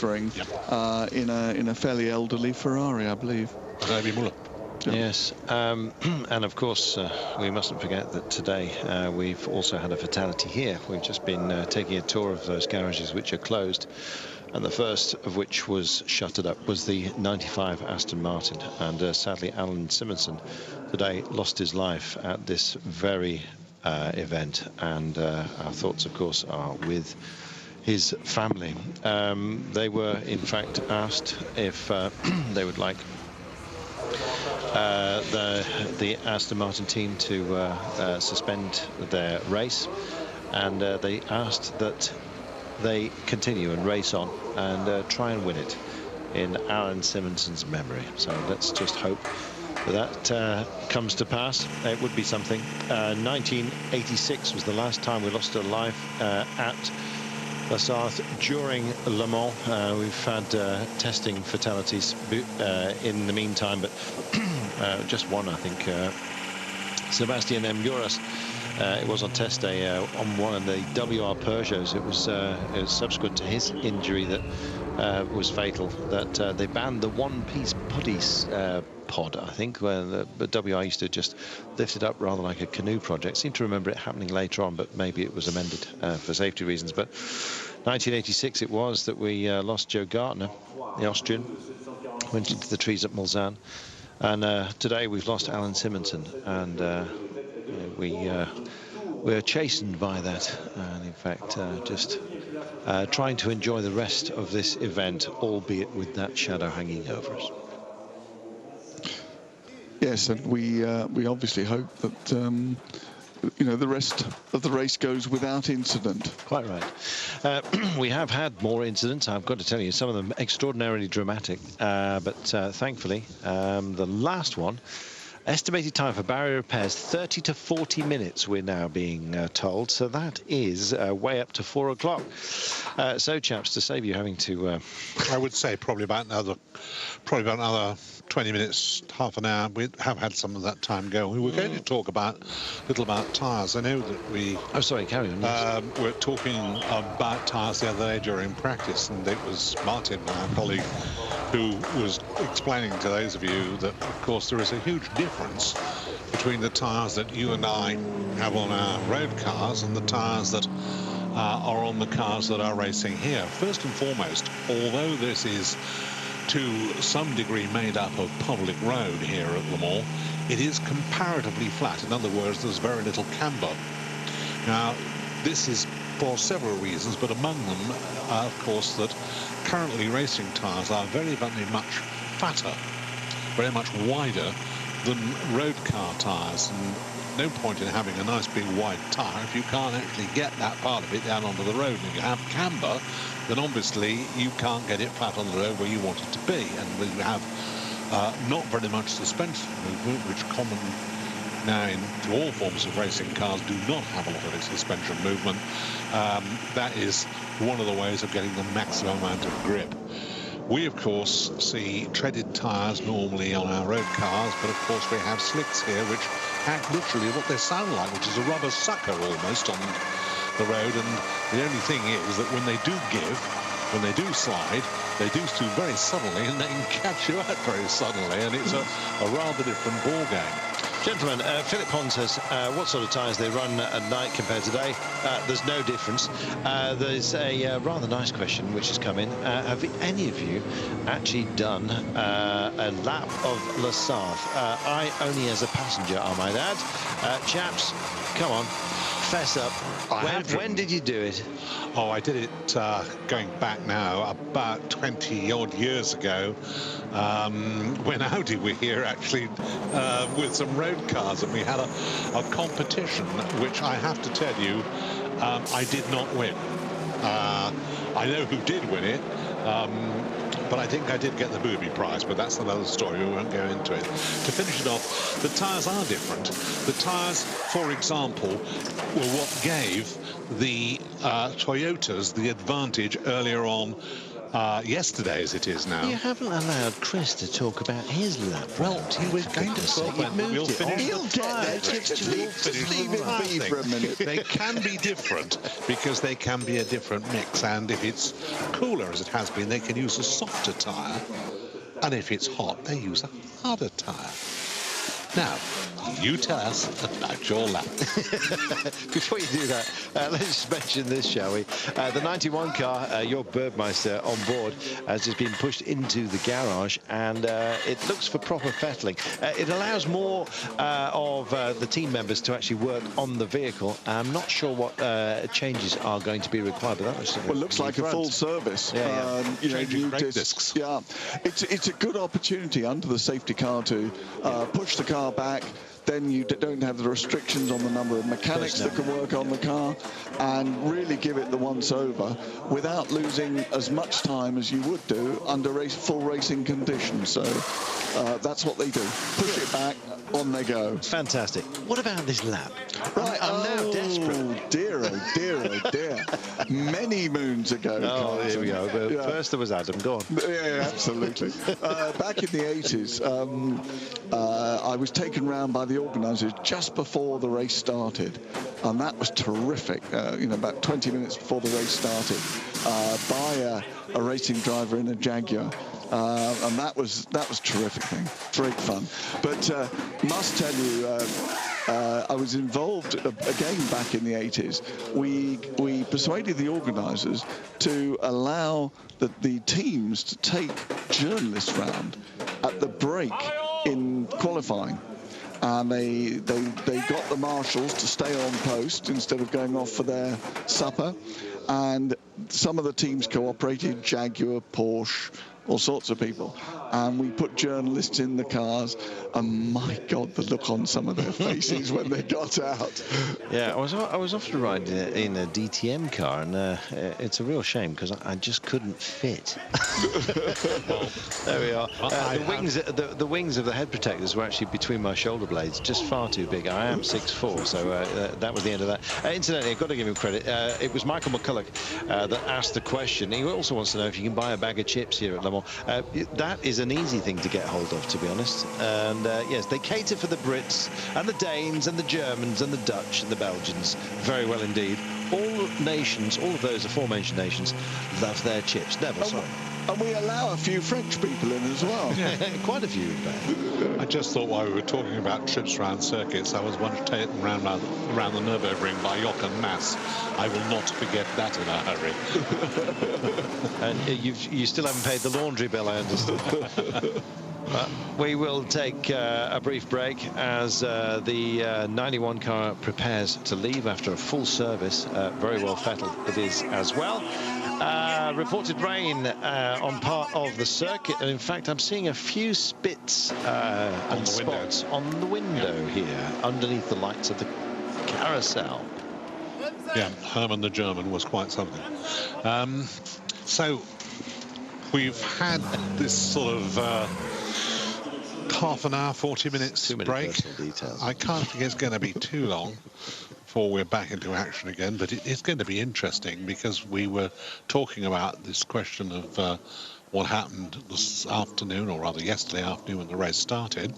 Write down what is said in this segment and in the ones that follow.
ring in a fairly elderly Ferrari, I believe. Yes, and of course we mustn't forget that today we've also had a fatality here. We've just been taking a tour of those garages which are closed, and the first of which was shuttered up was the 95 Aston Martin, and sadly Alan Simonson today lost his life at this very event, and our thoughts of course are with his family. They were in fact asked if they would like the Aston Martin team to suspend their race, and they asked that they continue and race on and try and win it in Alan Simonson's memory. So let's just hope that comes to pass. It would be something. 1986 was the last time we lost a life at La Sarthe during Le Mans. We've had testing fatalities in the meantime, but just one, I think. Sebastian Muras, it was on test day on one of the WR Peugeots. It was subsequent to his injury that was fatal that they banned the one-piece putties pod, I think, where the WR used to just lift it up rather like a canoe project. Seem to remember it happening later on, but maybe it was amended for safety reasons. But 1986 it was that we lost Joe Gartner, the Austrian, went into the trees at Mulsanne, and today we've lost Alan Simonson, and we're chastened by that, and in fact just trying to enjoy the rest of this event, albeit with that shadow hanging over us. Yes, and we obviously hope that you know, the rest of the race goes without incident. Quite right. We have had more incidents, I've got to tell you, some of them extraordinarily dramatic, but thankfully the last one, estimated time for barrier repairs 30 to 40 minutes, we're now being told, so that is way up to 4 o'clock. So chaps, to save you having to I would say probably about another 20 minutes, half an hour. We have had some of that time go. We were going to talk a little about tyres. I know that we... Oh, sorry, carry on. Yes. We're talking about tyres the other day during practice, and it was Martin, our colleague, who was explaining to those of you that, of course, there is a huge difference between the tyres that you and I have on our road cars and the tyres that are on the cars that are racing here. First and foremost, although this is to some degree made up of public road here at Le Mans, it is comparatively flat. In other words, there's very little camber. Now, this is for several reasons, but among them, of course, that currently racing tyres are very, very much fatter, very much wider than road car tyres. And no point in having a nice big wide tyre if you can't actually get that part of it down onto the road. And if you have camber, then obviously you can't get it flat on the road where you want it to be. And we have not very much suspension movement, which common now into all forms of racing cars do not have a lot of suspension movement. That is one of the ways of getting the maximum amount of grip. We, of course, see treaded tyres normally on our road cars, but of course we have slicks here which act literally what they sound like, which is a rubber sucker almost on the road. And the only thing is that when they do give, when they do slide, they do so very suddenly, and they can catch you out very suddenly, and it's a rather different ball game. Gentlemen, Philip Pond says what sort of tyres they run at night compared to day. There's no difference. There's a rather nice question which has come in. Have any of you actually done a lap of La Sarthe? I only as a passenger, I might add. Chaps, come on, fess up. When did you do it? Oh, I did it going back now about 20-odd years ago, when Audi were here actually with some road cars, and we had a competition which I have to tell you I did not win. I know who did win it, but I think I did get the booby prize, but that's another story. We won't go into it. To finish it off, the tyres are different. The tyres, for example, were what gave the Toyotas the advantage earlier on yesterday as it is now. You haven't allowed Chris to talk about his lap. Well, we're going to talk about we'll finish He'll get there. Just leave it be for a minute. They can be different because they can be a different mix, and if it's cooler as it has been, they can use a softer tyre, and if it's hot, they use a harder tyre. Now, you tell us about your lap. Before you do that, let's just mention this, shall we? The 91 car, your Birdmeister on board, has just been pushed into the garage, and it looks for proper fettling. It allows more of the team members to actually work on the vehicle. I'm not sure what changes are going to be required, but that looks well, it looks like a full service. Changing brake discs. Yeah, it's a good opportunity under the safety car to push the car back. Then you don't have the restrictions on the number of mechanics that can work on the car, and really give it the once over without losing as much time as you would do under full racing conditions. So that's what they do. Push it back, on they go. Fantastic. What about this lap? Right, I'm now desperate. Oh dear, oh dear, oh dear. Many moons ago. Oh, Carlton. here we go. But Yeah. first there was Adam. Go on. Yeah, absolutely. Back in the 80s, I was taken round by the organisers just before the race started, and that was terrific. About 20 minutes before the race started, by a racing driver in a Jaguar. And that was terrific thing. Great fun. But must tell you, I was involved again back in the 80s. We persuaded the organisers to allow the teams to take journalists round at the break in qualifying. And they got the marshals to stay on post instead of going off for their supper. And some of the teams cooperated, Jaguar, Porsche, all sorts of people, and we put journalists in the cars, and my God, the look on some of their faces when they got out. Yeah, I was often riding in a DTM car, and it's a real shame because I just couldn't fit. There we are. The wings of the head protectors were actually between my shoulder blades, just far too big. I am 6'4", so that was the end of that. Incidentally, I've got to give him credit. It was Michael McCulloch that asked the question. He also wants to know if you can buy a bag of chips here at Le Mans. That is an easy thing to get hold of, to be honest. And yes, they cater for the Brits and the Danes and the Germans and the Dutch and the Belgians very well indeed. All nations, all of those aforementioned nations, love their chips. Never, sorry. And we allow a few French people in as well. Yeah, quite a few, in fact. I just thought while we were talking about trips around circuits, I was once taken around the Nürburgring by Jochen Mass. I will not forget that in a hurry. And you still haven't paid the laundry bill, I understand. We will take a brief break as the 91 car prepares to leave after a full service. Very well fettled it is as well. Reported rain on part of the circuit, and in fact I'm seeing a few spits and spots on the window here underneath the lights of the carousel. Yeah, Herman the German was quite something. So we've had this sort of half an hour, 40 minutes break. I can't think it's going to be too long before we're back into action again, but it's going to be interesting because we were talking about this question of what happened this afternoon, or rather yesterday afternoon when the race started.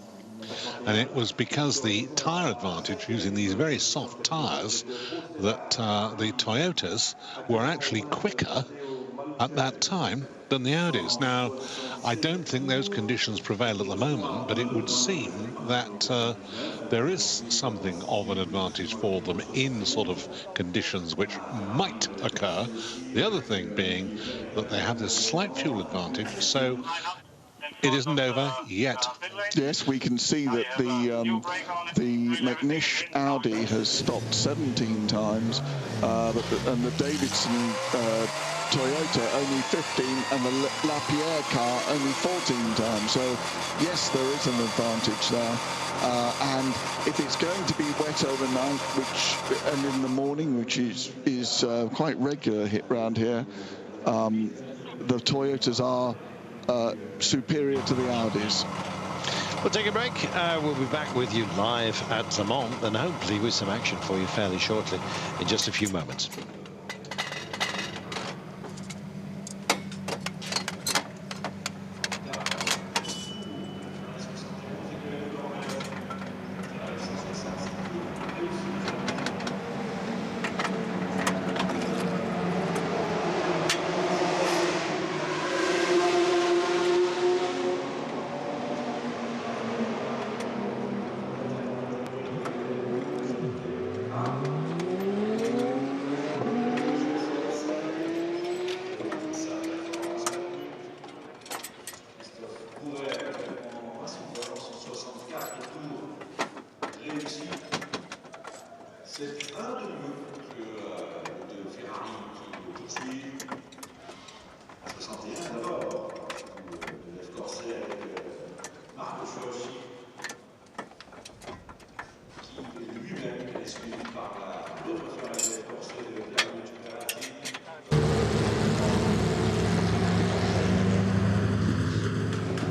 And it was because the tyre advantage, using these very soft tyres, that the Toyotas were actually quicker at that time than the Audis. Now, I don't think those conditions prevail at the moment, but it would seem that there is something of an advantage for them in sort of conditions which might occur. The other thing being that they have this slight fuel advantage, so it isn't over yet. Yes, we can see that the McNish Audi has stopped 17 times, and the Davidson Toyota only 15, and the Lapierre car only 14 times. So yes, there is an advantage there. And if it's going to be wet overnight, and in the morning, which is quite regular around here, the Toyotas are superior to the Audis. We'll take a break. We'll be back with you live at Le Mans, and hopefully with some action for you fairly shortly in just a few moments.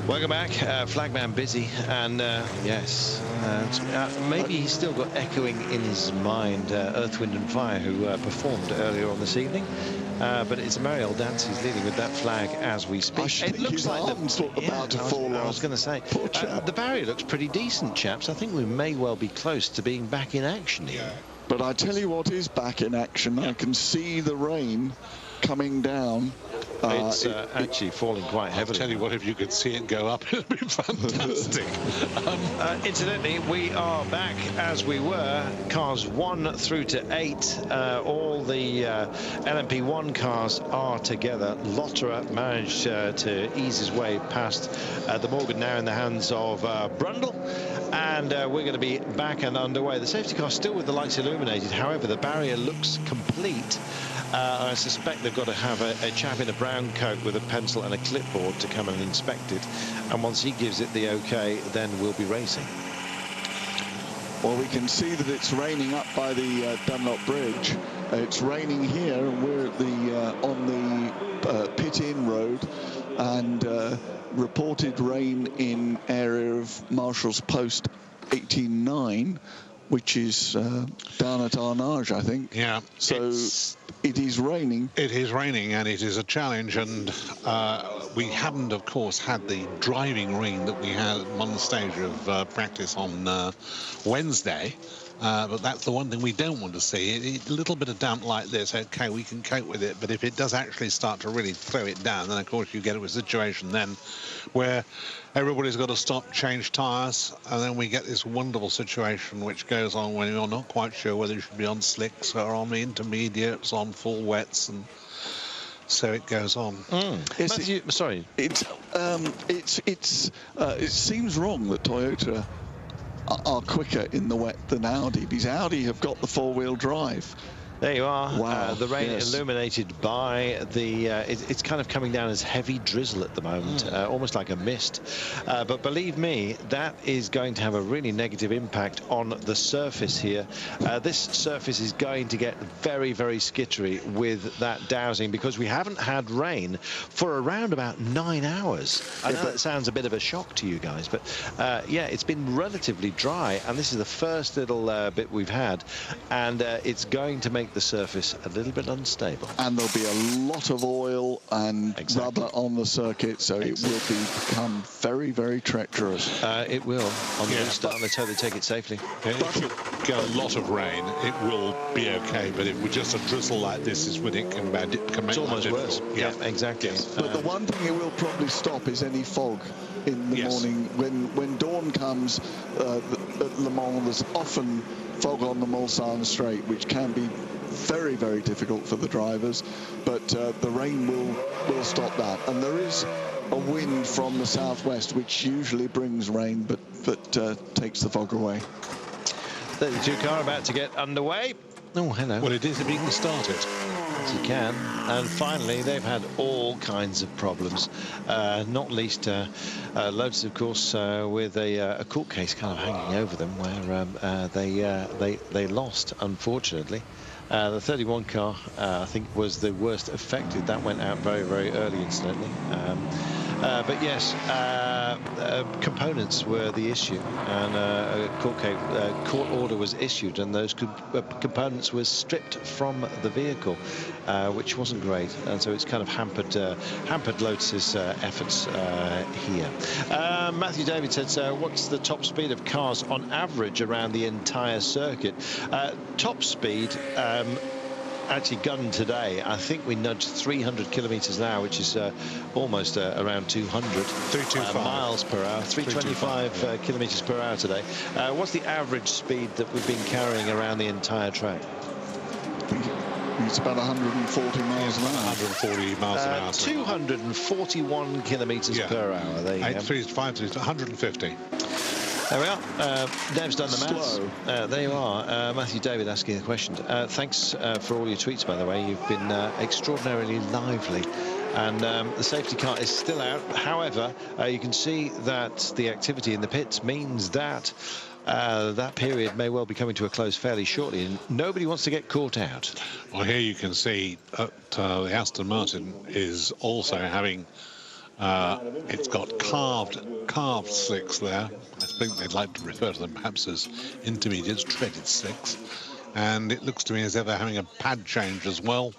Welcome back. Flagman busy, and yes, maybe he's still got echoing in his mind Earth, Wind and Fire, who performed earlier on this evening. But it's Mary Dance who's leading with that flag as we speak. It looks like arms about to fall off. I was going to say, the barrier looks pretty decent, chaps. I think we may well be close to being back in action here. But I tell you what is back in action. I can see the rain coming down. It's actually falling quite heavily. I'll tell you what, if you could see it go up, it'd be fantastic. Incidentally, we are back as we were. Cars 1 through to 8. All the LMP1 cars are together. Lotterer managed to ease his way past the Morgan, now in the hands of Brundle. And we're going to be back and underway. The safety car still with the lights illuminated. However, the barrier looks complete. I suspect they've got to have a chap in a brown coat with a pencil and a clipboard to come and inspect it. And once he gives it the OK, then we'll be racing. Well, we can see that it's raining up by the Dunlop Bridge. It's raining here, and we're at the on the pit-in road, and reported rain in area of Marshall's Post 18-9, which is down at Arnage, I think. Yeah. So it is raining. It is raining, and it is a challenge. And we haven't, of course, had the driving rain that we had at one stage of practice on Wednesday. But that's the one thing we don't want to see. A little bit of damp like this, okay, we can cope with it. But if it does actually start to really throw it down, then, of course, you get a situation then where everybody's got to stop, change tyres, and then we get this wonderful situation which goes on when you're not quite sure whether you should be on slicks or on the intermediates, on full wets, and so it goes on. Sorry. It seems wrong that Toyota are quicker in the wet than Audi, because Audi have got the four-wheel drive. There you are. Wow. The rain Yes. illuminated by the... it's kind of coming down as heavy drizzle at the moment, almost like a mist. But believe me, that is going to have a really negative impact on the surface here. This surface is going to get very, very skittery with that dowsing, because we haven't had rain for around about 9 hours. I know that sounds a bit of a shock to you guys, but yeah, it's been relatively dry, and this is the first little bit we've had, and it's going to make the surface a little bit unstable. And there'll be a lot of oil and rubber on the circuit, so it will become very, very treacherous. It will. On the restart, let's hope they take it safely. If you get a lot of rain, it will be okay, but it would just a drizzle like this is when it can make it's almost worse. Yeah, exactly. Yes. But the one thing it will probably stop is any fog in the morning. When dawn comes at Le Mans, there's often fog on the Mulsanne Straight, which can be very, very difficult for the drivers, but the rain will stop that. And there is a wind from the southwest, which usually brings rain, but takes the fog away. 32 car about to get underway. Oh, hello. Well, it is if you can start it. Yes, you can. And finally, they've had all kinds of problems, not least Lotus, of course, with a court case kind of hanging over them, where they lost, unfortunately. The 31 car, I think, was the worst affected. That went out very, very early, incidentally. But yes, components were the issue, and a court order was issued, and those components were stripped from the vehicle, which wasn't great, and so it's kind of hampered Lotus's efforts here. Matthew David said, what's the top speed of cars on average around the entire circuit? Top speed, actually gunned today, I think we nudged 300 kilometers an hour, which is almost around 200 miles per hour, 325 kilometers per hour today. What's the average speed that we've been carrying around the entire track? It's about 140 miles an hour. 140 miles an hour. 241 kilometers per hour. There you go. 835 to 150. There we are. Dev's done the maths. There you are. Matthew David asking the question. Thanks for all your tweets, by the way. You've been extraordinarily lively. And the safety car is still out. However, you can see that the activity in the pits means that that period may well be coming to a close fairly shortly, and nobody wants to get caught out. Well, here you can see that the Aston Martin is also having It's got carved slicks there. I think they'd like to refer to them perhaps as intermediates, treaded slicks. And it looks to me as if they're having a pad change as well.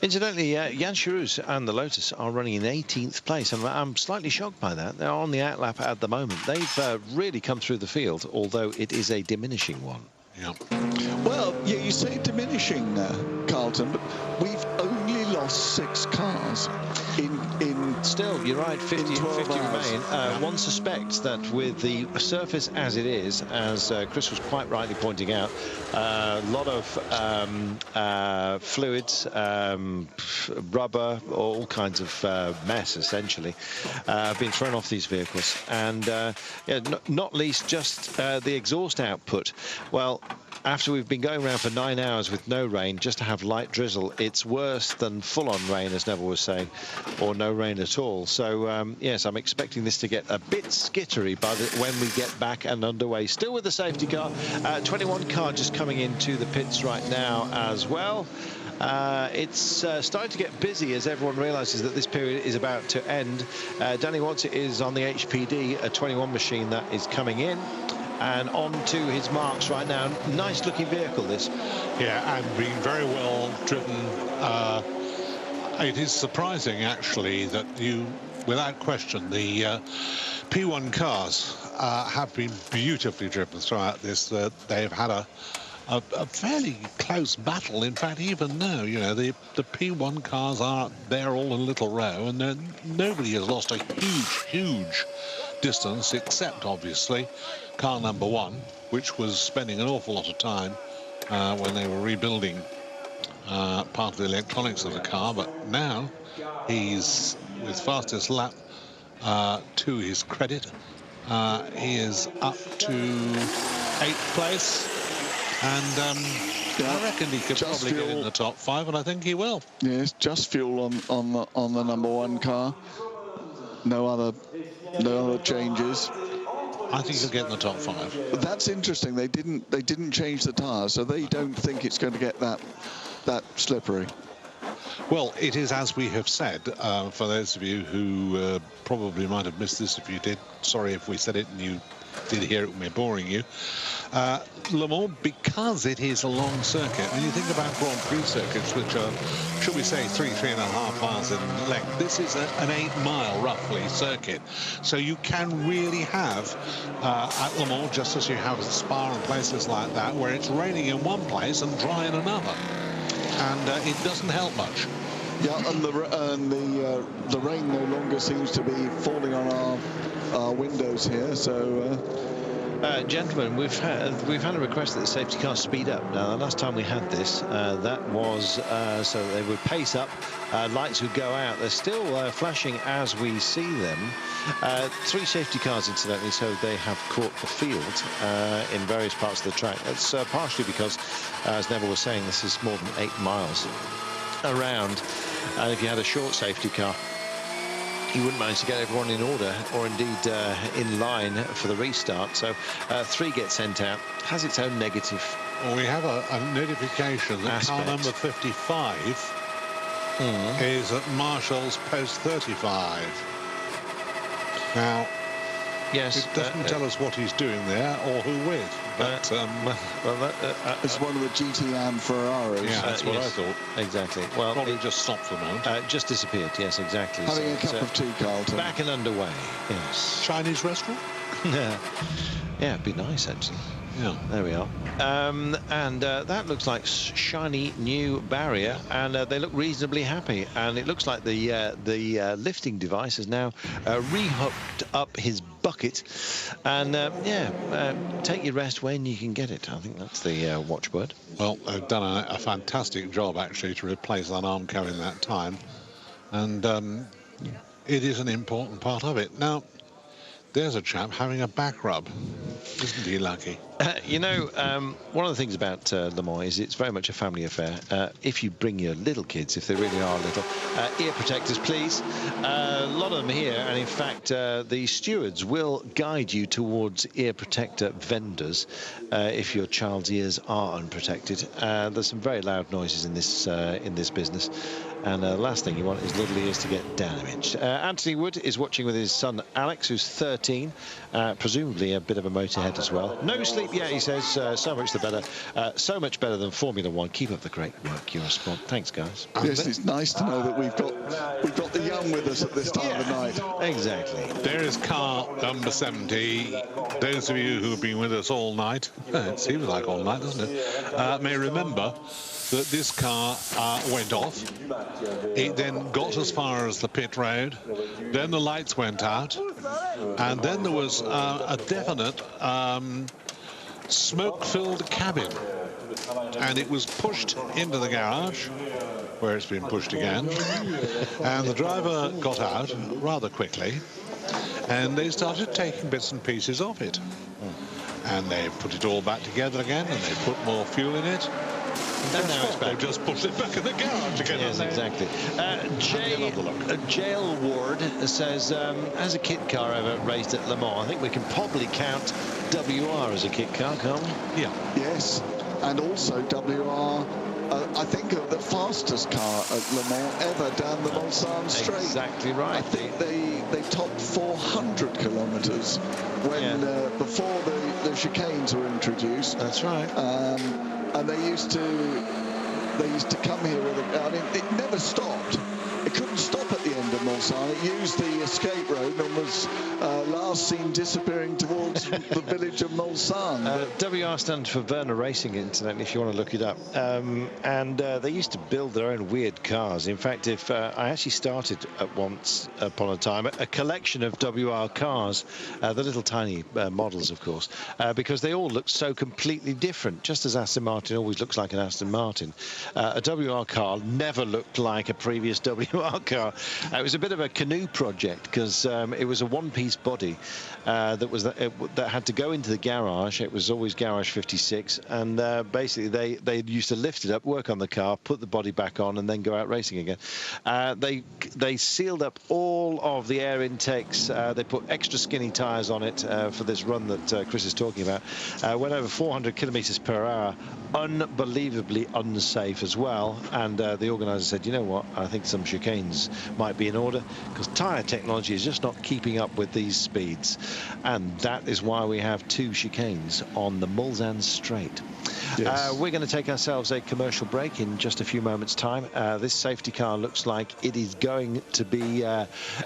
Incidentally, Jan Charus and the Lotus are running in 18th place, and I'm slightly shocked by that. They're on the outlap at the moment. They've really come through the field, although it is a diminishing one. Yeah. Well, yeah, you say diminishing, Carlton, but we've only lost 6 cars in Still, you're right, 50 remain. Yeah. One suspects that with the surface as it is, as Chris was quite rightly pointing out, a lot of fluids, rubber, all kinds of mess, essentially, being thrown off these vehicles. And yeah, not least just the exhaust output. Well, after we've been going around for 9 hours with no rain, just to have light drizzle, it's worse than full-on rain, as Neville was saying, or no rain at all. So, yes, I'm expecting this to get a bit skittery when we get back and underway. Still with the safety car. 21 car just coming into the pits right now as well. It's starting to get busy as everyone realises that this period is about to end. Danny Watson is on the HPD, a 21 machine that is coming in. And on to his marks right now. Nice looking vehicle, this. Yeah, and being very well driven. It is surprising, actually, that without question, the P1 cars have been beautifully driven throughout this. They've had a fairly close battle. In fact, even now, you know, the P1 cars are there all in a little row, and nobody has lost a huge distance, except obviously car number 1, which was spending an awful lot of time when they were rebuilding part of the electronics of the car. But now he's with fastest lap to his credit. He is up to 8th place, and I reckon he could probably get in the top 5, and I think he will. Yes, just fuel on the number 1 car. No other changes. I think he'll get in the top 5. But that's interesting. They didn't change the tyres, so they don't think it's going to get that slippery. Well, it is as we have said. For those of you who probably might have missed this, if you did, sorry if we said it and you did hear it when we're boring you. Le Mans, because it is a long circuit, when you think about Grand Prix circuits, which are, should we say, 3.5 miles in length, this is an 8-mile, roughly, circuit. So you can really have, at Le Mans, just as you have at Spa and places like that, where it's raining in one place and dry in another. And it doesn't help much. Yeah, and the rain no longer seems to be falling on our windows here, so gentlemen, we've had a request that the safety cars speed up. Now, the last time we had this, that was so they would pace up, lights would go out. They're still flashing as we see them. 3 safety cars, incidentally, so they have caught the field in various parts of the track. That's partially because, as Neville was saying, this is more than 8 miles around, and if you had a short safety car, you wouldn't manage to get everyone in order, or indeed in line for the restart. So 3 gets sent out. Has its own negative. Well, we have a notification that car number 55 is at Marshall's post 35. Now, yes, it doesn't tell us what he's doing there or who with. But it's one of the GT Ferraris. Yeah, that's what I thought. Exactly. Well, probably just stopped for a moment. Just disappeared. Yes, exactly. Having a cup of tea, Carlton. Back and underway. Yes. Chinese restaurant. Yeah, it'd be nice actually. Yeah, there we are. And that looks like shiny new barrier, and they look reasonably happy. And it looks like the lifting device has now rehooked up his bucket. And take your rest when you can get it. I think that's the watchword. Well, they've done a fantastic job actually to replace that Armco in that time, and it is an important part of it. Now, there's a chap having a back rub. Isn't he lucky? You know, one of the things about Le Mans is it's very much a family affair. If you bring your little kids, if they really are little, ear protectors, please. A lot of them here, and in fact, the stewards will guide you towards ear protector vendors if your child's ears are unprotected. There's some very loud noises in this business. And the last thing you want is little ears to get damaged. Anthony Wood is watching with his son Alex, who's 13, presumably a bit of a motorhead as well. No sleep yet, he says. So much the better. So much better than Formula One. Keep up the great work, Eurosport. Thanks, guys. Yes, it's nice to know that we've got the young with us at this time of the night. Exactly. There is car number 70. Those of you who have been with us all night, it seems like all night, doesn't it, may remember that this car went off. It then got as far as the pit road, then the lights went out, and then there was a definite smoke-filled cabin, and it was pushed into the garage, where it's been pushed again, and the driver got out rather quickly, and they started taking bits and pieces of it, and they put it all back together again, and they put more fuel in it. And now it's back. They've just pushed it back in the garage again. Yes, exactly. Jail Ward says, has a kit car ever raced at Le Mans? I think we can probably count WR as a kit car, can't we? Yeah. Yes, and also WR, I think, the fastest car at Le Mans ever down the Mulsanne Straight. Exactly right. I think they topped 400 kilometres when before the chicanes were introduced. That's right. And they used to come here with I mean, it never stopped. It couldn't stop at the end of Mulsanne. It used the escape road and was last seen disappearing towards the village of Mulsanne. WR stands for Werner Racing, incidentally, if you want to look it up. And they used to build their own weird cars. In fact, if I actually started at once upon a time a collection of WR cars, the little tiny models, of course, because they all look so completely different, just as Aston Martin always looks like an Aston Martin. A WR car never looked like a previous WR car. It was a bit of a canoe project because it was a one-piece body that had to go into the garage. It was always garage 56, and basically they used to lift it up, work on the car, put the body back on, and then go out racing again. They sealed up all of the air intakes. They put extra skinny tires on it for this run that Chris is talking about. Went over 400 kilometers per hour, unbelievably unsafe as well. And the organizer said, you know what, I think some chicanes might be in order, because tyre technology is just not keeping up with these speeds, and that is why we have 2 chicanes on the Mulsanne Straight. Yes. We're going to take ourselves a commercial break in just a few moments' time. This safety car looks like it is going to be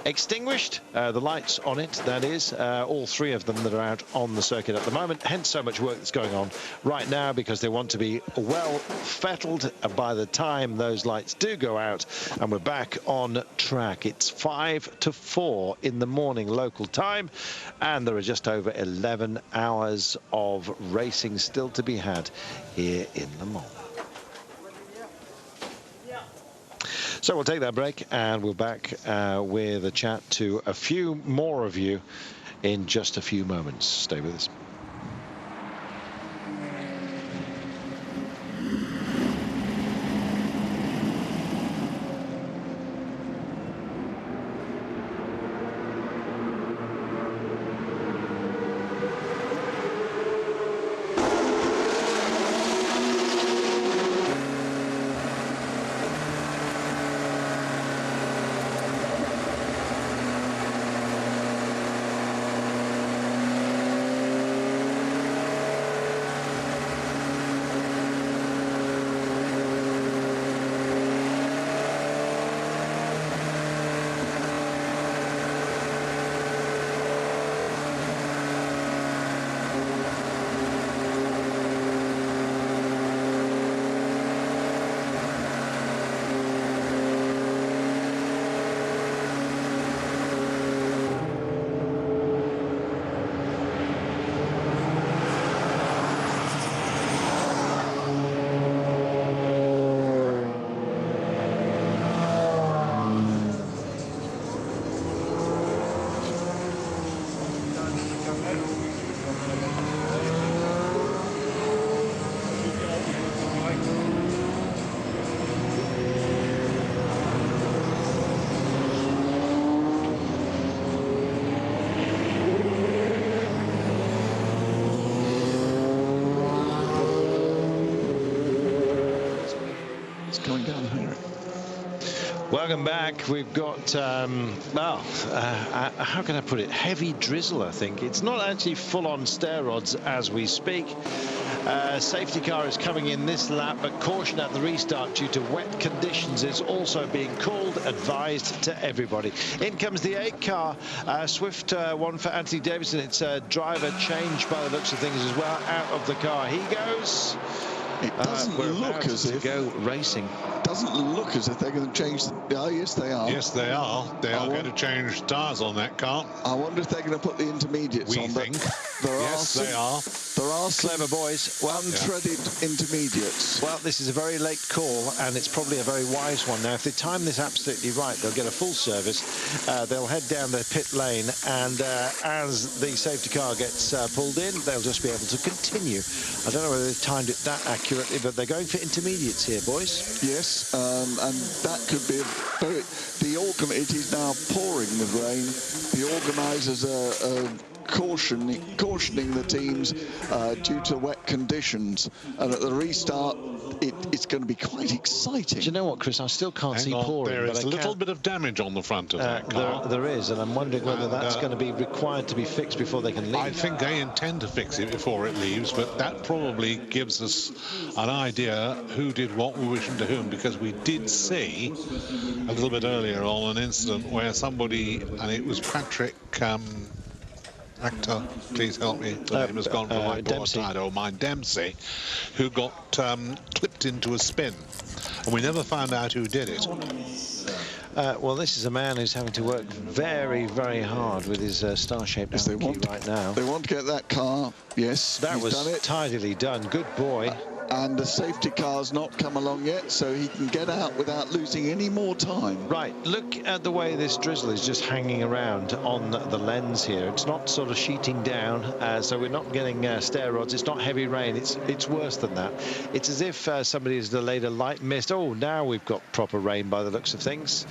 extinguished. The lights on it, that is, all 3 of them that are out on the circuit at the moment, hence so much work that's going on right now, because they want to be well fettled by the time those lights do go out, and we're back on track. It's 5 to 4 in the morning local time, and there are just over 11 hours of racing still to be had here in Le Mans. So we'll take that break, and we're back with a chat to a few more of you in just a few moments. Stay with us. Welcome back. We've got, how can I put it? Heavy drizzle, I think. It's not actually full-on stair rods as we speak. Safety car is coming in this lap, but caution at the restart due to wet conditions is also being called, advised to everybody. In comes the 8 car. Swift one for Anthony Davidson. It's a driver change by the looks of things as well. Out of the car he goes. It doesn't look as if go racing. Doesn't look as if they're going to change. Oh, yes, they are. Yes, they are. They are going to change tyres on that car. I wonder if they're going to put the intermediates on. We think. Yes, they are. There are clever boys. Well, untreaded intermediates. Well, this is a very late call, and it's probably a very wise one. Now, if they time this absolutely right, they'll get a full service. They'll head down their pit lane, and as the safety car gets pulled in, they'll just be able to continue. I don't know whether they've timed it that accurately, but they're going for intermediates here, boys. Yes, and that could be very... It is now pouring with rain. The organisers are cautioning the teams due to wet conditions, and at the restart it's going to be quite exciting. Do you know what, Chris? I still can't see pouring. There is a little bit of damage on the front of that car. There is, and I'm wondering whether that's going to be required to be fixed before they can leave. I think they intend to fix it before it leaves, but that probably gives us an idea who did what with wishing to whom, because we did see a little bit earlier on an incident where somebody, and it was Patrick actor, please help me, the name has gone from my mind, Dempsey, who got clipped into a spin, and we never found out who did it. Well, this is a man who's having to work very, very hard with his star-shaped right now. They want to get that car. Yes, that was done it. Tidily done. Good boy. And the safety car's not come along yet, so he can get out without losing any more time. Right, look at the way this drizzle is just hanging around on the lens here. It's not sort of sheeting down, so we're not getting stair rods. It's not heavy rain. It's worse than that. It's as if somebody has delayed a light mist. Oh, now we've got proper rain by the looks of things.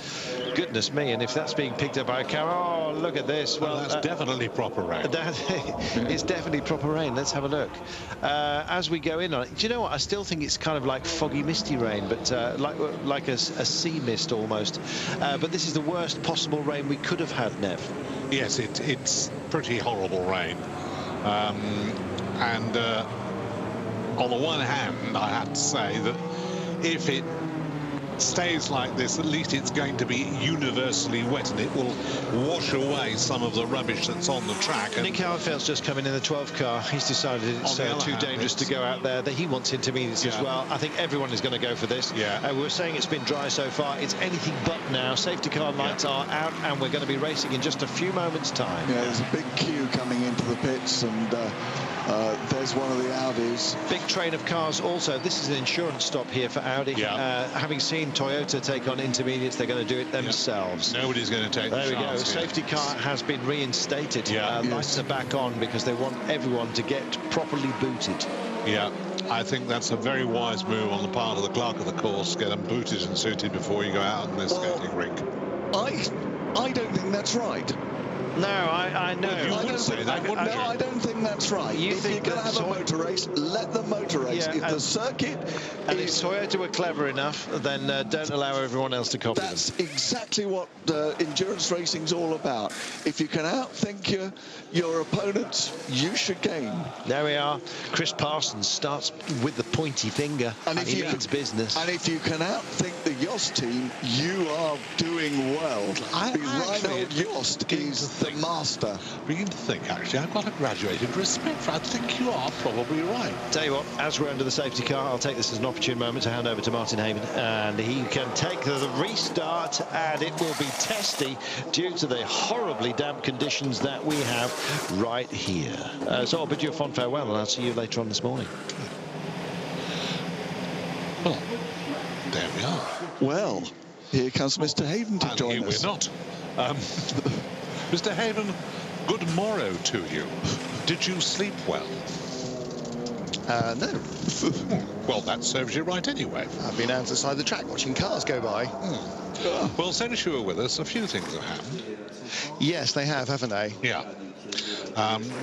Goodness me, and if that's being picked up by a car, oh, look at this. Well, that's definitely proper rain. It's definitely proper rain. Let's have a look. As we go in on it, do you know what? I still think it's kind of like foggy, misty rain, but like a sea mist almost. But this is the worst possible rain we could have had, Nev. Yes, it's pretty horrible rain. And on the one hand, I have to say that if it stays like this, at least it's going to be universally wet, and it will wash away some of the rubbish that's on the track. And Nick Howardfeld's just come in the 12 car. He's decided it's too dangerous to go out there. That he wants intermediates as well. I think everyone is going to go for this. We were saying it's been dry so far. It's anything but now. Safety car lights are out, and we're going to be racing in just a few moments' time. Yeah, there's a big queue coming into the pits, and there's one of the Audis. Big train of cars also. This is an insurance stop here for Audi. Having seen Toyota take on intermediates, they're going to do it themselves. Nobody's going to take the chance. There we go. Safety car has been reinstated. Lights are back on because they want everyone to get properly booted. Yeah, I think that's a very wise move on the part of the clerk of the course. Get them booted and suited before you go out on this skating rink. I don't think that's right. No, I know. Well, you would say that, wouldn't you? No, I don't think that's right. If you're going to have a motor race, let the motor race. If the circuit and if Toyota were clever enough, then don't allow everyone else to copy them. That's exactly what endurance racing's all about. If you can outthink your opponents, you should gain. There we are. Chris Parsons starts with the pointy finger. And if he means business. And if you can outthink the Yost team, you are doing well. Reinhold Yost is the master. Begin to think, actually, I've got a graduated respect for. I think you are probably right. Tell you what, as we're under the safety car, I'll take this as an opportune moment to hand over to Martin Haven, and he can take the restart, and it will be testy due to the horribly damp conditions that we have right here. So I'll bid you a fond farewell, and I'll see you later on this morning. Well, there we are. Well, here comes Mr. Haven to join us. We're not. Mr. Haven, good morrow to you. Did you sleep well? No. Well, that serves you right anyway. I've been out outside the track watching cars go by. Well, since you were with us, a few things have happened. Yes, they have, haven't they? Yeah.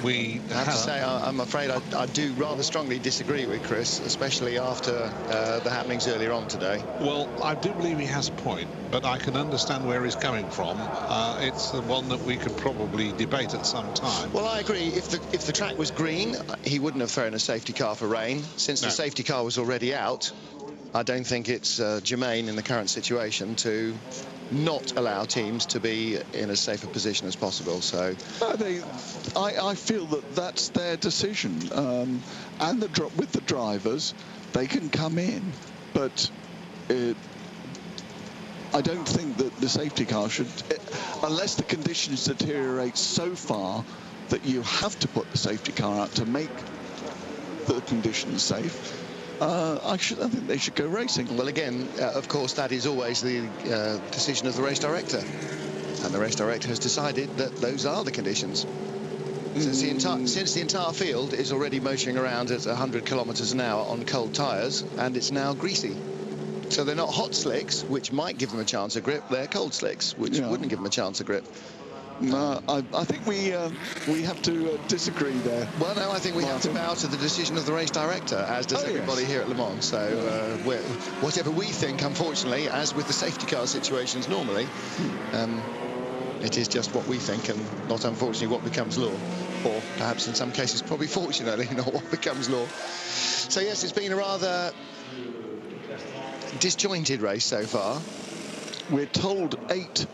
We I have to say, I'm afraid I do rather strongly disagree with Chris, especially after the happenings earlier on today. Well, I do believe he has a point, but I can understand where he's coming from. It's the one that we could probably debate at some time. Well, I agree. If the track was green, he wouldn't have thrown a safety car for rain. Since the safety car was already out, I don't think it's germane in the current situation to not allow teams to be in as safe a position as possible. So I feel that that's their decision, and with the drivers, they can come in, but I don't think that the safety car should, unless the conditions deteriorate so far that you have to put the safety car out to make the conditions safe. I think they should go racing. Well, again, of course, that is always the decision of the race director. And the race director has decided that those are the conditions. Since the entire field is already motoring around at 100 kilometers an hour on cold tyres, and it's now greasy. So they're not hot slicks, which might give them a chance of grip. They're cold slicks, which wouldn't give them a chance of grip. No, I think we have to disagree there. Well, no, I think we have to bow to the decision of the race director, as does everybody here at Le Mans. So whatever we think, unfortunately, as with the safety car situations normally, it is just what we think and not, unfortunately, what becomes law. Or perhaps in some cases, probably fortunately, not what becomes law. So, yes, it's been a rather disjointed race so far. We're told 8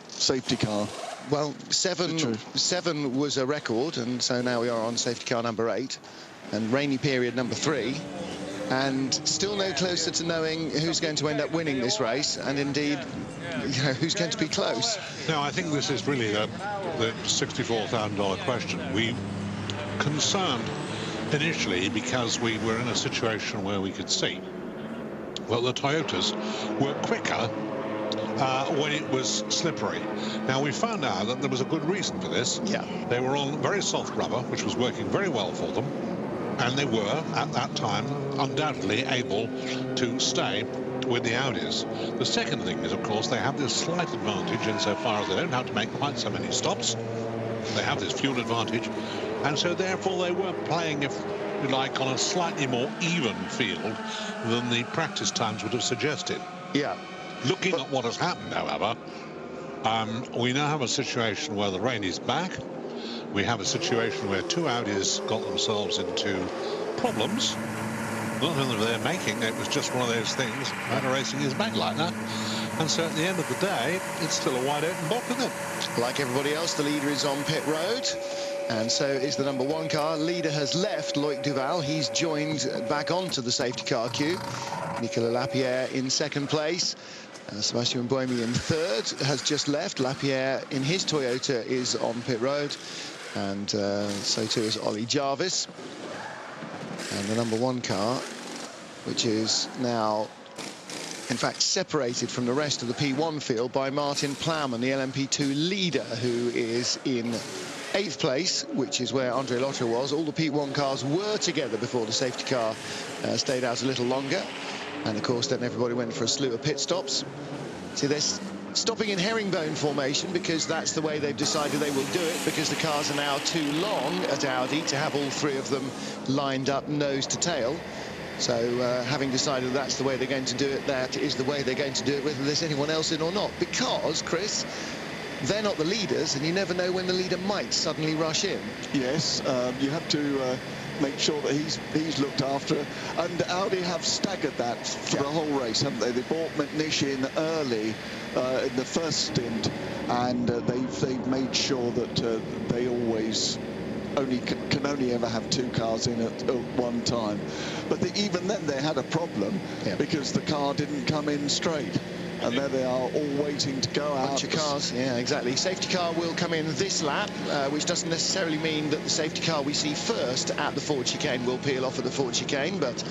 safety car. Well, 7 was a record, and so now we are on safety car number 8 and rainy period number 3, and still no closer to knowing who's going to end up winning this race, and indeed, who's going to be close. Now, I think this is really the $64,000 question. We concerned initially because we were in a situation where we could see, well, the Toyotas were quicker when it was slippery. Now, we found out that there was a good reason for this. Yeah. They were on very soft rubber, which was working very well for them, and they were, at that time, undoubtedly able to stay with the Audis. The second thing is, of course, they have this slight advantage insofar as they don't have to make quite so many stops. They have this fuel advantage, and so therefore they were playing, if you like, on a slightly more even field than the practice times would have suggested. Yeah. Looking at what has happened, however, we now have a situation where the rain is back. We have a situation where 2 Audis got themselves into problems. Not only were they making, it was just one of those things. Motor racing is back like that. And so at the end of the day, it's still a wide open box with it. Like everybody else, the leader is on pit road. And so is the number 1 car. Leader has left, Loic Duval. He's joined back onto the safety car queue. Nicolas Lapierre in 2nd place. Sebastian Buemi in 3rd, has just left. Lapierre in his Toyota is on pit road. And so too is Ollie Jarvis. And the number 1 car, which is now, in fact, separated from the rest of the P1 field by Martin Plowman, the LMP2 leader, who is in 8th place, which is where Andre Lotterer was. All the P1 cars were together before the safety car stayed out a little longer. And, of course, then everybody went for a slew of pit stops. See, they're stopping in herringbone formation because that's the way they've decided they will do it, because the cars are now too long at Audi to have all 3 of them lined up nose to tail. So having decided that's the way they're going to do it, that is the way they're going to do it, whether there's anyone else in or not. Because, Chris, they're not the leaders, and you never know when the leader might suddenly rush in. Yes, you have to make sure that he's looked after, and Audi have staggered that for the whole race, haven't they? They brought McNish in early in the first stint, and they've made sure that they always can only ever have 2 cars in at one time. But even then they had a problem because the car didn't come in straight. And there they are, all waiting to go out. Bunch of cars, yeah, exactly. Safety car will come in this lap, which doesn't necessarily mean that the safety car we see first at the Ford chicane will peel off at the Ford chicane, but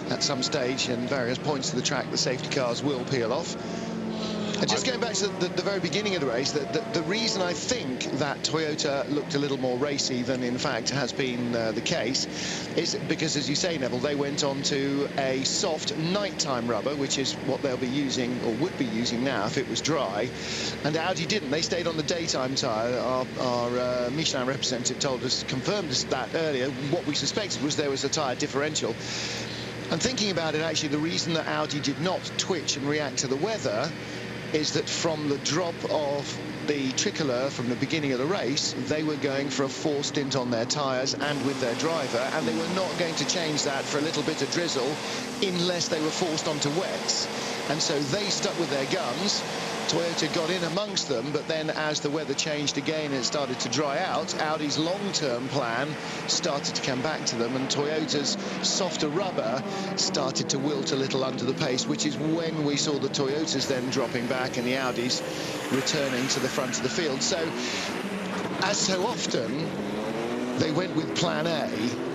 at some stage and various points of the track, the safety cars will peel off. And just going back to the very beginning of the race, the reason I think that Toyota looked a little more racy than in fact has been the case is because, as you say, Neville, they went on to a soft nighttime rubber, which is what they'll be using, or would be using now if it was dry, and Audi didn't. They stayed on the daytime tyre. Our Michelin representative told us, confirmed us that earlier. What we suspected was there was a tyre differential. And thinking about it, actually, the reason that Audi did not twitch and react to the weather is that from the drop of the tricolor from the beginning of the race, they were going for a 4 stint on their tyres and with their driver, and they were not going to change that for a little bit of drizzle unless they were forced onto wets. And so they stuck with their guns. Toyota got in amongst them, but then as the weather changed again and it started to dry out, Audi's long-term plan started to come back to them, and Toyota's softer rubber started to wilt a little under the pace, which is when we saw the Toyotas then dropping back and the Audis returning to the front of the field. So, as so often, they went with plan A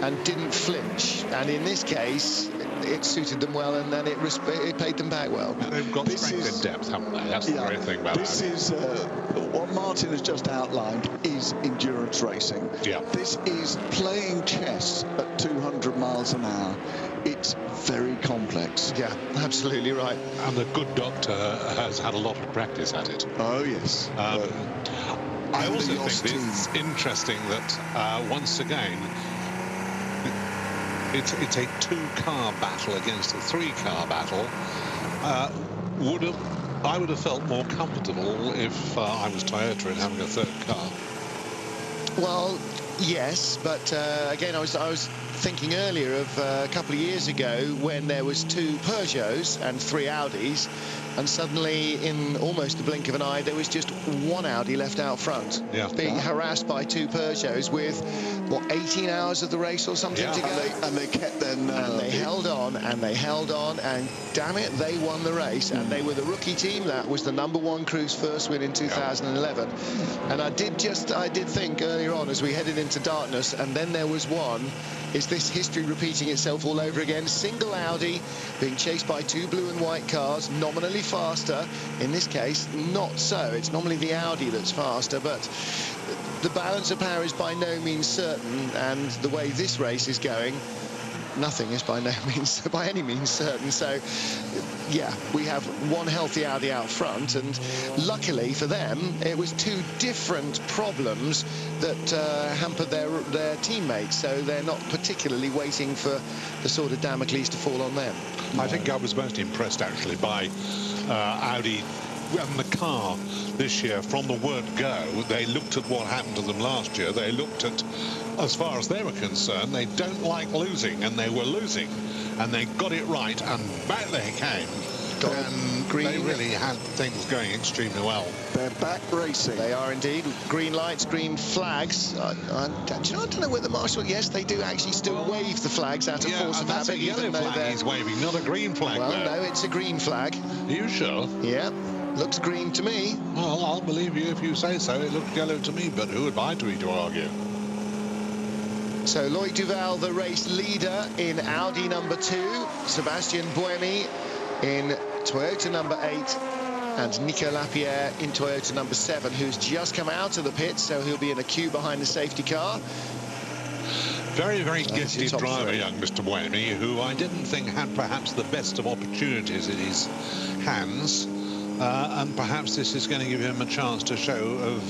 and didn't flinch, and in this case it suited them well, and then it paid them back well. They've got strength in depth, haven't they? That's the great thing about this. This is what Martin has just outlined is endurance racing. Yeah. This is playing chess at 200 miles an hour. It's very complex. Yeah, absolutely right. And the good doctor has had a lot of practice at it. Oh, yes. I also think it's interesting that once again it's a 2-car battle against a 3-car battle. I would have felt more comfortable if I was Toyota in having a 3rd car. Well, yes, but again, I was thinking earlier of a couple of years ago when there was 2 Peugeots and 3 Audis, and suddenly in almost the blink of an eye there was just 1 Audi left out front, being harassed by 2 Peugeots with what, 18 hours of the race or something to go, and they kept their nerve. And they held on and they held on, and damn it, they won the race. And they were the rookie team. That was the #1 Crew's first win in 2011. And I did think earlier on as we headed into darkness, and then there was one, is this history repeating itself all over again? Single Audi being chased by 2 blue and white cars, nominally faster. In this case, not so. It's normally the Audi that's faster, but the balance of power is by no means certain, and the way this race is going, nothing is by any means certain. So yeah, we have 1 healthy Audi out front, and luckily for them it was 2 different problems that hampered their teammates, so they're not particularly waiting for the sort of Damocles to fall on them. I think I was most impressed actually by Audi and the car this year. From the word go, they looked at what happened to them last year. They looked at, as far as they were concerned, they don't like losing, and they were losing, and they got it right, and back they came. And they really had things going extremely well. They're back racing. They are indeed. Green lights, green flags. I don't know whether Marshall, yes, they do actually still wave the flags out of force of habit. That's a yellow flag he's waving, not a green flag. Well, no, it's a green flag. Are you sure? Yeah, looks green to me. Well, I'll believe you if you say so. It looked yellow to me, but who am I to argue? So Loic Duval, the race leader in Audi #2, Sebastian Buemi in Toyota #8, and Nico Lapierre in Toyota #7, who's just come out of the pit, so he'll be in a queue behind the safety car. Very, very gifted driver, young Mr. Buemi, who I didn't think had perhaps the best of opportunities in his hands, and perhaps this is going to give him a chance to show of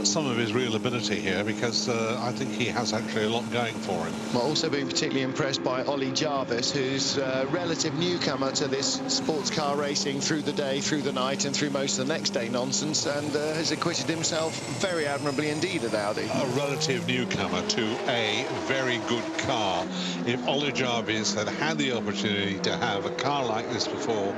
some of his real ability here, because I think he has actually a lot going for him. Well, also being particularly impressed by Ollie Jarvis, who's a relative newcomer to this sports car racing through the day, through the night, and through most of the next day nonsense, and has acquitted himself very admirably indeed at Audi. A relative newcomer to a very good car. If Ollie Jarvis had had the opportunity to have a car like this before,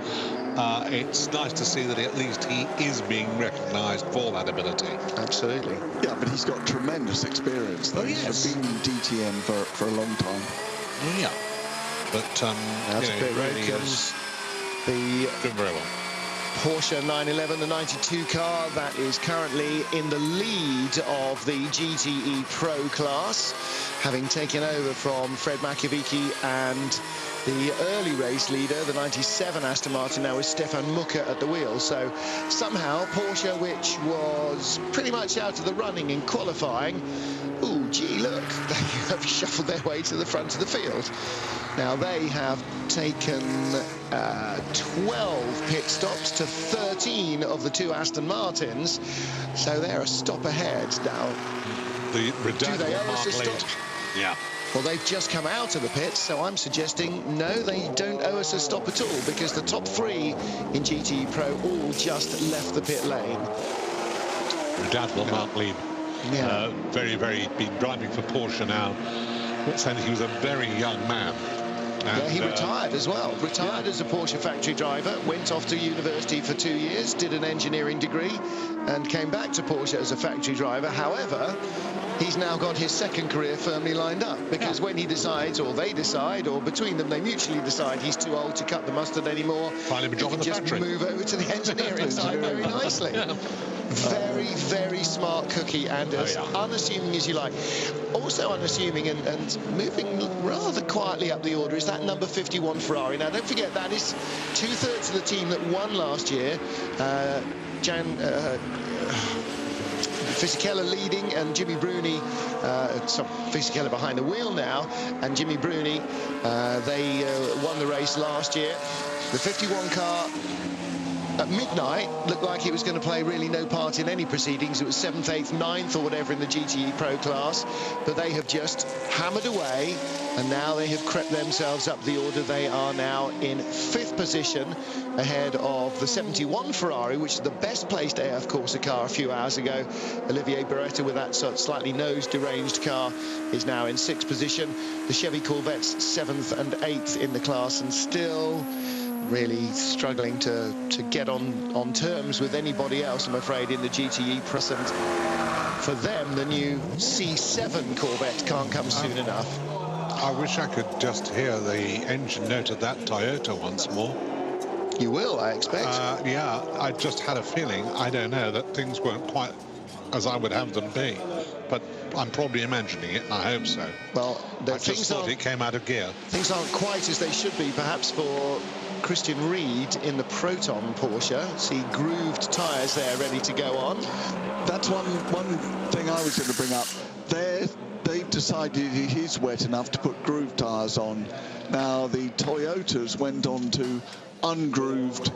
it's nice to see that at least he is being recognised for that ability. Absolutely. Yeah, but he's got tremendous experience, though. He's been in DTM for a long time. Yeah. But, as pit road comes the very well. Porsche 911, the 92 car that is currently in the lead of the GTE Pro class, having taken over from Fred Makovici and The early race leader, the 97 Aston Martin, now is Stefan Mucker at the wheel. So somehow Porsche, which was pretty much out of the running in qualifying, ooh, gee, look, they have shuffled their way to the front of the field. Now they have taken 12 pit stops to 13 of the 2 Aston Martins. So they're a stop ahead now. The do they owe us a stop? Yeah. Well, they've just come out of the pits, so I'm suggesting no, they don't owe us a stop at all, because the top 3 in GTE Pro all just left the pit lane. Redoubtable Mark Lieb. Yeah. Very, been driving for Porsche now. Saying he was a very young man. And, yeah, he retired as well. Retired as a Porsche factory driver, went off to university for 2 years, did an engineering degree, and came back to Porsche as a factory driver. However, he's now got his second career firmly lined up, because when he decides, or they decide, or between them they mutually decide he's too old to cut the mustard anymore, finally be he can just move over to the engineering side very nicely. Very smart cookie, and as unassuming as you like. Also unassuming and moving rather quietly up the order is that number 51 Ferrari. Now don't forget, that is 2/3 of the team that won last year. Fisichella leading, and Jimmy Bruni, Fisichella behind the wheel now, and Jimmy Bruni, they won the race last year. The 51 car at midnight looked like it was going to play really no part in any proceedings. It was 7th, 8th, 9th or whatever in the GTE Pro class, but they have just hammered away, and now they have crept themselves up the order. They are now in 5th position, ahead of the 71 Ferrari, which is the best placed AF Corsa car a few hours ago. Olivier Beretta, with that slightly nose deranged car, is now in 6th position. The Chevy Corvettes 7th and 8th in the class, and still really struggling to get on terms with anybody else, I'm afraid, in the GTE present. For them, the new C7 Corvette can't come soon enough. I wish I could just hear the engine note of that Toyota once more. You will, I expect. Yeah, I just had a feeling, I don't know, that things weren't quite as I would have them be. But I'm probably imagining it, and I hope so. Well, I just thought it came out of gear. Things aren't quite as they should be, perhaps, for Christian Reed in the Proton Porsche. See grooved tyres there ready to go on. That's one thing I was going to bring up. They've decided it is wet enough to put grooved tyres on. Now the Toyotas went on to ungrooved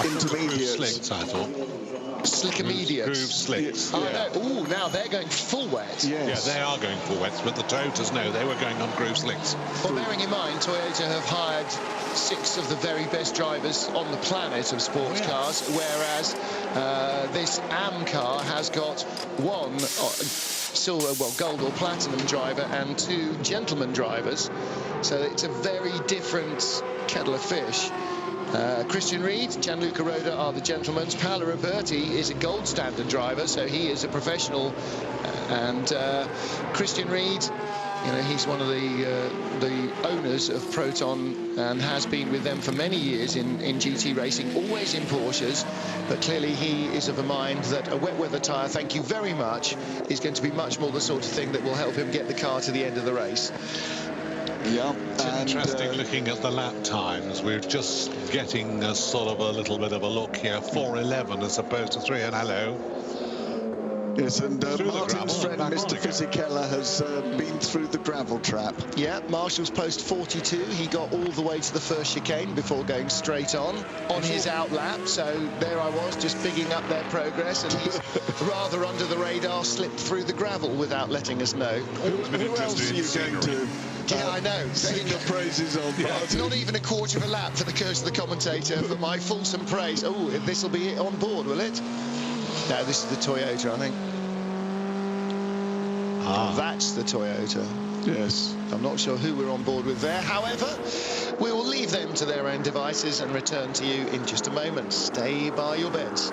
intermediates. Slicks, I thought. Slick immediates. Grooved slicks. Oh, yeah. No. Ooh, now they're going full wet. Yes. Yeah, they are going full wets, but the Toyotas, no, they were going on grooved slicks. Well, bearing in mind, Toyota have hired 6 of the very best drivers on the planet of sports cars, whereas this AM car has got 1 silver, well, gold or platinum driver and 2 gentleman drivers. So it's a very different kettle of fish. Christian Reed, Gianluca Roda are the gentlemen. Paolo Roberti is a gold standard driver, so he is a professional. And Christian Reed, you know, he's one of the owners of Proton and has been with them for many years in GT racing, always in Porsches. But clearly he is of a mind that a wet weather tyre, thank you very much, is going to be much more the sort of thing that will help him get the car to the end of the race. Yeah, it's interesting looking at the lap times. We're just getting a sort of a little bit of a look here. 4:11 as opposed to 3, and hello. Yes, and Martin's friend, Mr. Fisichella, has been through the gravel trap. Yeah, Marshall's post 42. He got all the way to the first chicane before going straight on his out lap. So there I was, just bigging up their progress, and he's rather under the radar, slipped through the gravel without letting us know. Who else are you going to? Yeah, I know. Sing the praises on Martin. Not even a quarter of a lap for the curse of the commentator for my fulsome praise. Oh, this will be it on board, will it? No, this is the Toyota, I think. That's the Toyota. Yes. I'm not sure who we're on board with there. However, we will leave them to their own devices and return to you in just a moment. Stay by your beds.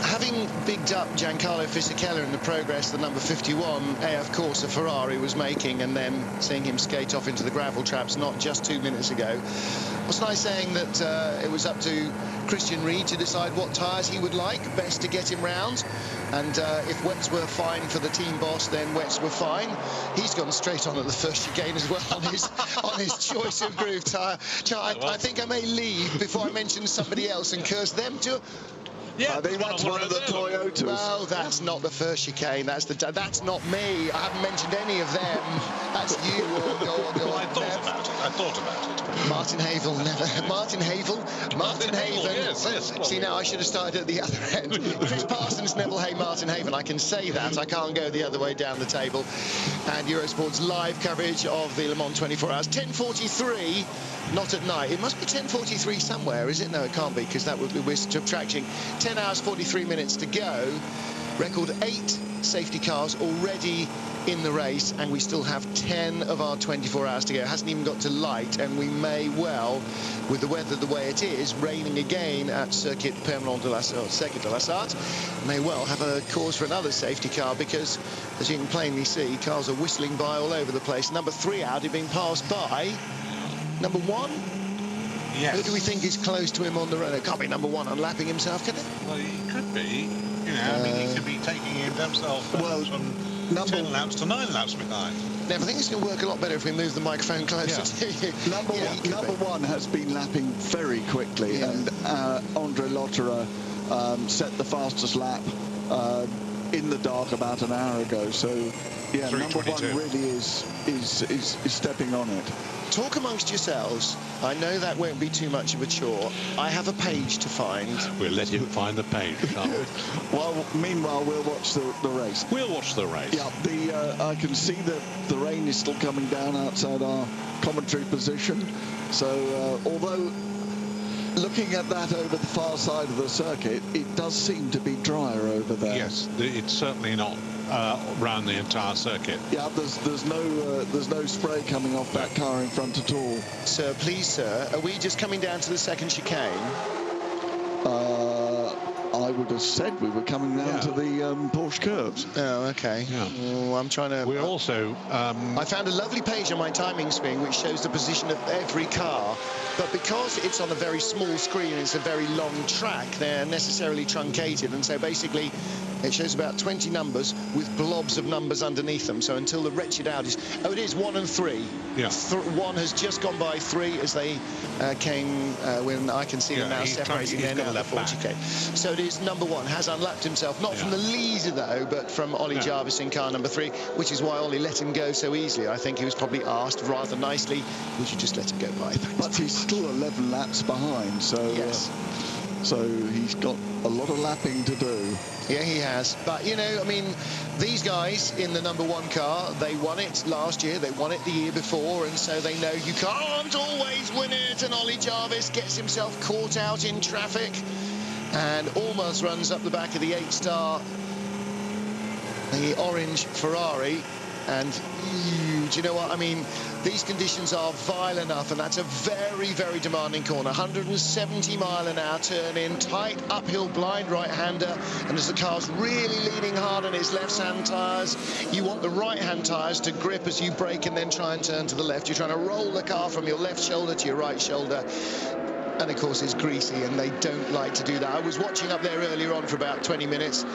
Having bigged up Giancarlo Fisichella in the progress the number 51 AF Corsa Ferrari was making, and then seeing him skate off into the gravel traps not just 2 minutes ago, wasn't I saying that it was up to Christian Reed to decide what tyres he would like best to get him round? And if wets were fine for the team boss, then wets were fine. He's gone straight on at the first chicane as well on his choice of groove tyre. I think I may leave before I mention somebody else and curse them too. Yeah, I think that's one of the Toyotas. Well, that's not the first chicane. That's not me. I haven't mentioned any of them. That's you. I thought about it. Martin Havel never. Martin Haven. Yes. See, now I should have started at the other end. Chris Parsons, Neville Hay, Martin Haven. I can say that. I can't go the other way down the table. And Eurosport's live coverage of the Le Mans 24 Hours. 10:43. Not at night. It must be 10:43 somewhere, is it? No, it can't be, because that would be, we're subtracting 10 hours 43 minutes to go. Record 8 safety cars already in the race, and we still have 10 of our 24 hours to go. It hasn't even got to light, and we may well, with the weather the way it is, raining again at Circuit Permanent de la Sarthe, may well have a cause for another safety car, because as you can plainly see, cars are whistling by all over the place. Number 3 Audi being passed by number 1. Yes. Who do we think is close to him on the road? It can't be number 1 unlapping himself, can it? Well, he could be. You know, I mean, he could be taking himself from 10 laps to 9 laps behind. Now, I think it's going to work a lot better if we move the microphone closer to you. Number one has been lapping very quickly, and Andre Lotterer set the fastest lap in the dark about an hour ago. So, yeah, number 1 really is stepping on it. Talk amongst yourselves. I know that won't be too much of a chore. I have a page to find. We'll let him find the page, shall we? Well, meanwhile, we'll watch the race. We'll watch the race. Yeah, I can see that the rain is still coming down outside our commentary position. So, although looking at that over the far side of the circuit, it does seem to be drier over there. Yes, it's certainly not around the entire circuit. Yeah, there's no spray coming off that car in front at all. Sir, please, sir, are we just coming down to the second chicane? I would have said we were coming down to the Porsche curves. Oh, okay. Yeah. Oh, I'm trying to... We're also... I found a lovely page on my timing screen which shows the position of every car, but because it's on a very small screen and it's a very long track, they're necessarily truncated, and so basically it shows about 20 numbers with blobs of numbers underneath them. So until the wretched Audis... Oh, it is 1 and 3. Yeah. 1 has just gone by 3 as they came, when I can see them now separating there now, that 40k. So it is number 1, has unlapped himself, not from the leader though, but from Ollie Jarvis in car number 3, which is why Ollie let him go so easily. I think he was probably asked rather nicely, would you just let him go by? Thanks. But he's still 11 laps behind, so yes. So he's got a lot of lapping to do. Yeah, he has. But, you know, I mean, these guys in the number 1 car, they won it last year, they won it the year before, and so they know you can't always win it. And Ollie Jarvis gets himself caught out in traffic and almost runs up the back of the 8-star, the orange Ferrari. And do you know what I mean? These conditions are vile enough, and that's a very, very demanding corner. 170-mile-an-hour turn in, tight uphill blind right-hander, and as the car's really leaning hard on its left-hand tyres, you want the right-hand tyres to grip as you brake and then try and turn to the left. You're trying to roll the car from your left shoulder to your right shoulder. And of course it's greasy, and they don't like to do that. I was watching up there earlier on for about 20 minutes,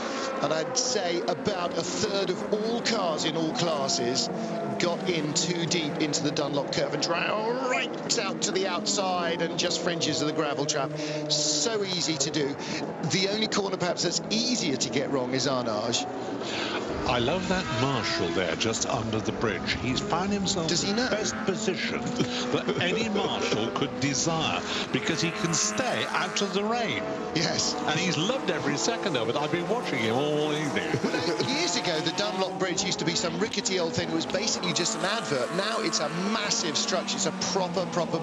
and I'd say about a third of all cars in all classes got in too deep into the Dunlop curve and ran right out to the outside and just fringes of the gravel trap. So easy to do. The only corner perhaps that's easier to get wrong is Arnage. I love that Marshall there just under the bridge. He's found himself in the best position that any Marshall could desire, because he can stay out of the rain. Yes. And he's loved every second of it. I've been watching him all evening. Years ago, the Dunlop Bridge used to be some rickety old thing. It was basically just an advert. Now it's a massive structure. It's a proper,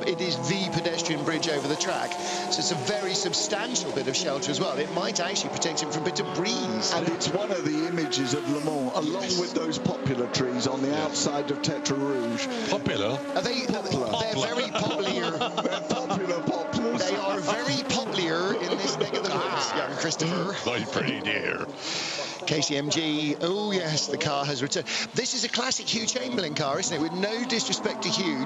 it is the pedestrian bridge over the track. So it's a very substantial bit of shelter as well. It might actually protect him from a bit of breeze. And it's one of the images of Le Mans, along with those popular trees on the outside of Tetra Rouge. Popular? Are they? Popular. They're very popular. They're popular poplars. They are very popular in this neck of the woods. Yeah. Christopher. My pretty dear. KCMG, oh yes, the car has returned. This is a classic Hugh Chamberlain car, isn't it? With no disrespect to Hugh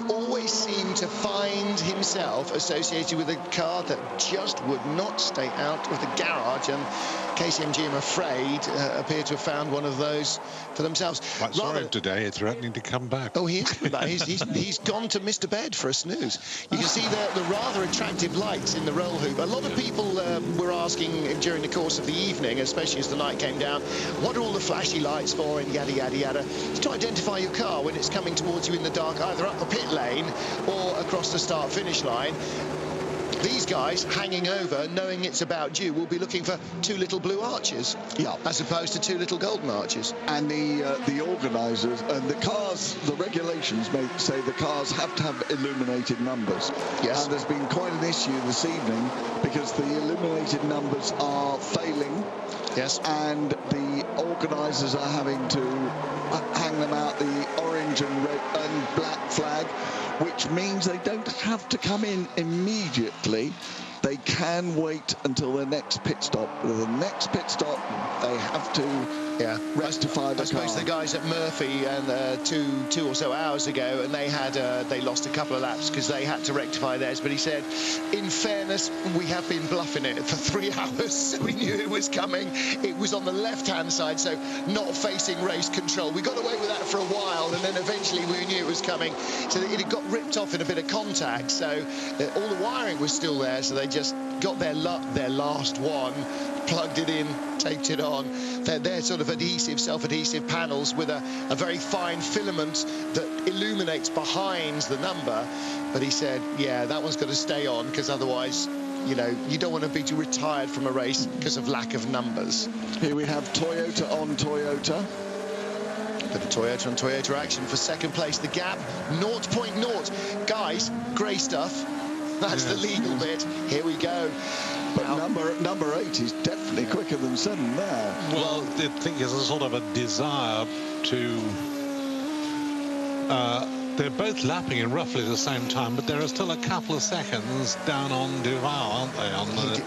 always seemed to find himself associated with a car that just would not stay out of the garage, and KCMG, I'm afraid, appear to have found one of those for themselves. Quite sorry today, it's threatening to come back. Oh, he is coming back. He's gone to Mr. Bed for a snooze. You can see the rather attractive lights in the roll hoop. A lot of people were asking during the course of the evening, especially as the night came down, what are all the flashy lights for, and yada, yada, yada. It's to identify your car when it's coming towards you in the dark, either up the pit lane or across the start-finish line. These guys hanging over, knowing it's about due, will be looking for two little blue arches, as opposed to two little golden arches. And the organisers and the cars, the regulations say the cars have to have illuminated numbers. Yes. And there's been quite an issue this evening because the illuminated numbers are failing. Yes. And the organisers are having to hang them out the orange and red and black flag, which means they don't have to come in immediately. They can wait until the next pit stop. The next pit stop, they have to rectify the car. I suppose the guys at Murphy and two or so hours ago, and they lost a couple of laps because they had to rectify theirs. But he said, in fairness, we have been bluffing it for 3 hours, so we knew it was coming. It was on the left-hand side, so not facing race control. We got away with that for a while, and then eventually we knew it was coming. So it had got ripped off in a bit of contact, so all the wiring was still there, so they just got their last one, plugged it in, taped it on. They're sort of adhesive, self-adhesive panels with a very fine filament that illuminates behind the number. But he said, yeah, that one's got to stay on, because otherwise, you know, you don't want to be retired from a race because of lack of numbers. Here we have Toyota on Toyota. Bit of Toyota on Toyota action for second place. The gap, 0.0. Guys, grey stuff. That's the legal bit. Here we go. But number 8 is definitely quicker than 7 there. Well, I think there's a sort of a desire to... they're both lapping in roughly the same time, but there are still a couple of seconds down on Duval, aren't they? On the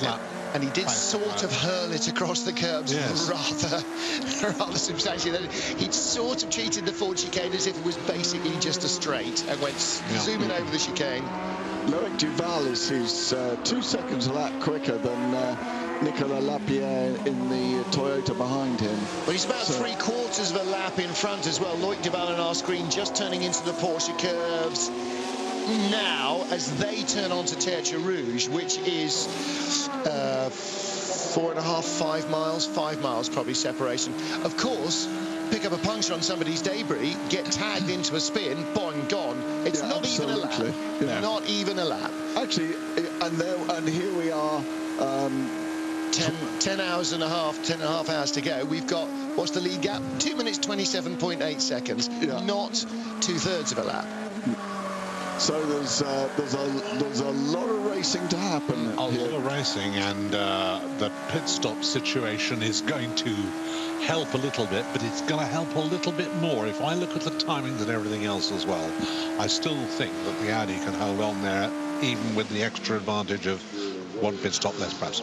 lap. And he did sort of hurl it across the curbs rather substantially. He'd sort of cheated the Ford chicane as if it was basically just a straight, and went zooming over the chicane. Loic Duval is 2 seconds a lap quicker than Nicolas Lapierre in the Toyota behind him. Well, he's about 3/4 of a lap in front as well. Loic Duval on our screen just turning into the Porsche curves now as they turn onto Tertre Rouge, which is 4.5, 5 miles, 5 miles probably separation. Of course, pick up a puncture on somebody's debris, get tagged into a spin, boing, gone. It's not even a lap. Yeah. Not even a lap. Actually, and here we are. 10 hours and a half, 10.5 hours to go. We've got, what's the lead gap? 2 minutes, 27.8 seconds. Yeah. Not 2/3 of a lap. So there's a lot of racing to happen. A lot of racing, and the pit stop situation is going to help a little bit, but it's going to help a little bit more. If I look at the timings and everything else as well, I still think that the Audi can hold on there, even with the extra advantage of 1 pit stop less, perhaps.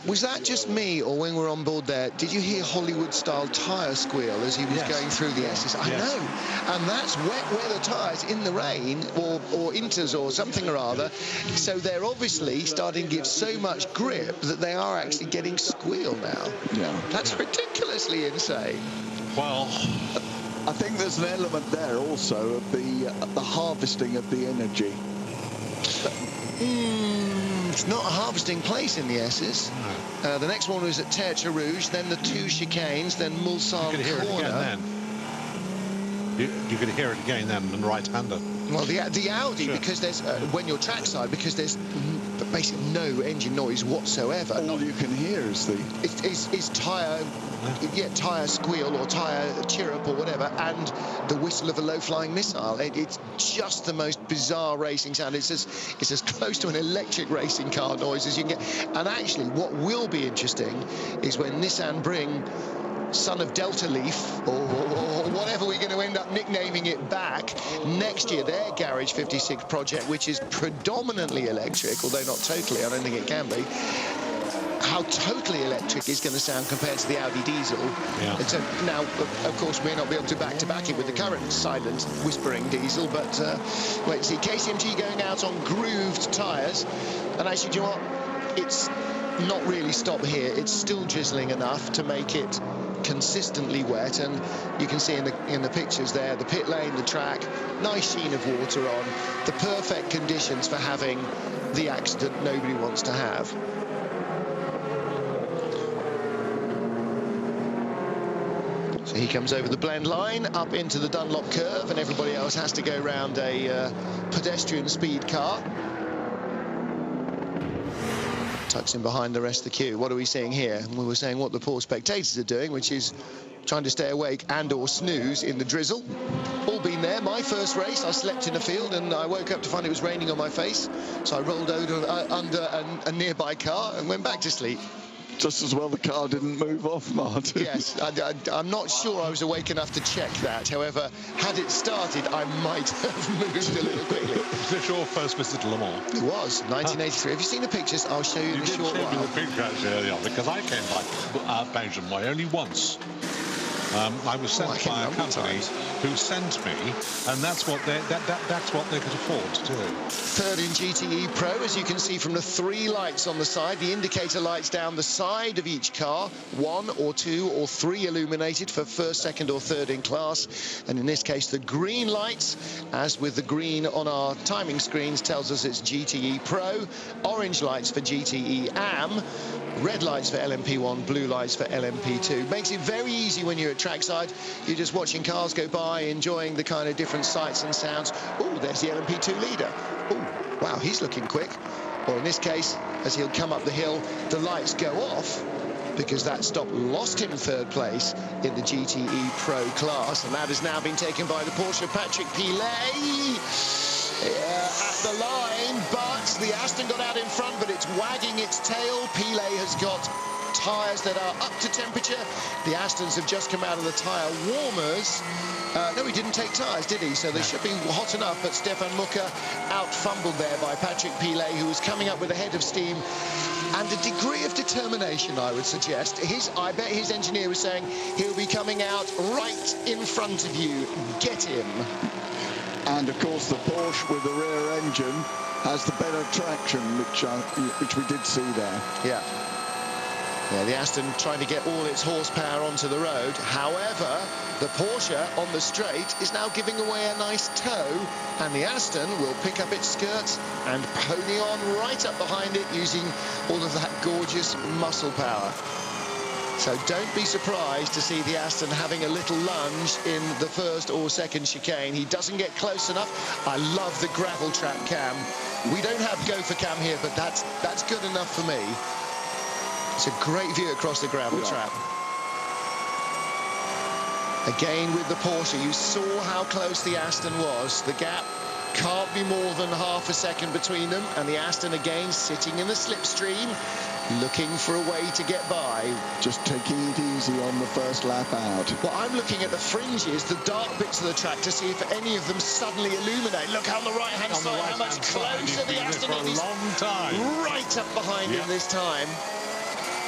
Was that just me, or when we were on board there, did you hear Hollywood-style tyre squeal as he was going through the S's? I know, and that's wet weather tyres in the rain, or inters or something or other, so they're obviously starting to give so much grip that they are actually getting squeal now. Yeah. That's ridiculously insane. Well, I think there's an element there also of the harvesting of the energy. It's not a harvesting place in the S's. The next one was at Tertre Rouge, then the 2 chicanes, then Mulsanne corner. You could hear it again then, and right-hander. Well, the Audi, because there's when you're trackside, because there's basically no engine noise whatsoever. All you can hear is tyre, tyre squeal or tyre chirrup or whatever, and the whistle of a low-flying missile. It's just the most bizarre racing sound. It's as close to an electric racing car noise as you can get. And actually, what will be interesting is when Nissan bring son of Delta Leaf, or whatever we're going to end up nicknaming it back next year, their Garage 56 project, which is predominantly electric, although not totally, I don't think it can be. How totally electric is going to sound compared to the Audi diesel. Yeah. And so now, of course, we may not be able to back-to-back it with the current silent, whispering diesel, but wait and see. KCMG going out on grooved tyres, and actually, do you know what? It's not really stopped here. It's still drizzling enough to make it consistently wet, and you can see in the pictures there, the pit lane, the track, nice sheen of water on, the perfect conditions for having the accident nobody wants to have. So he comes over the blend line, up into the Dunlop curve, and everybody else has to go round a pedestrian speed car. Tucks in behind the rest of the queue. What are we seeing here? We were saying what the poor spectators are doing, which is trying to stay awake and or snooze in the drizzle. All been there. My first race, I slept in a field and I woke up to find it was raining on my face. So I rolled under a nearby car and went back to sleep. Just as well the car didn't move off, Martin. Yes, I'm not sure I was awake enough to check that. However, had it started, I might have moved a little quickly. Was this your first visit to Le Mans? It was, 1983. Have you seen the pictures? I'll show you in a short while. You did show me the picture actually earlier on, because I came by Belgium way only once. I was sent by a company who sent me, and that's what they could afford to do. Third in GTE Pro, as you can see from the 3 lights on the side, the indicator lights down the side of each car, 1 or 2 or 3 illuminated for first, second or third in class, and in this case the green lights, as with the green on our timing screens, tells us it's GTE Pro, orange lights for GTE AM, red lights for LMP1, blue lights for LMP2. Makes it very easy when you're at trackside. You're just watching cars go by, enjoying the kind of different sights and sounds. Oh, there's the LMP2 leader. Oh, wow, he's looking quick. Or in this case, as he'll come up the hill, the lights go off because that stop lost him third place in the GTE Pro class, and that has now been taken by the Porsche Patrick Pilet. At the line, but the Aston got out in front, but it's wagging its tail. Pilet has got tyres that are up to temperature. The Astons have just come out of the tyre warmers. No, he didn't take tyres, did he? So they should be hot enough, but Stefan Mucker out-fumbled there by Patrick Pilet, who was coming up with a head of steam and a degree of determination, I would suggest. I bet his engineer was saying, he'll be coming out right in front of you. Get him. And of course the Porsche with the rear engine has the better traction, which we did see there. Yeah, the Aston trying to get all its horsepower onto the road. However, the Porsche on the straight is now giving away a nice tow, and the Aston will pick up its skirts and pony on right up behind it using all of that gorgeous muscle power. So don't be surprised to see the Aston having a little lunge in the first or second chicane. He doesn't get close enough. I love the gravel trap cam. We don't have gopher cam here, but that's good enough for me. It's a great view across the gravel trap. Again with the Porsche, you saw how close the Aston was. The gap can't be more than half a second between them, and the Aston again sitting in the slipstream, looking for a way to get by. Just taking it easy on the first lap out. Well, I'm looking at the fringes, the dark bits of the track, to see if any of them suddenly illuminate. Look on the right-hand side, how much closer the Aston is. For a long time. Right up behind him this time.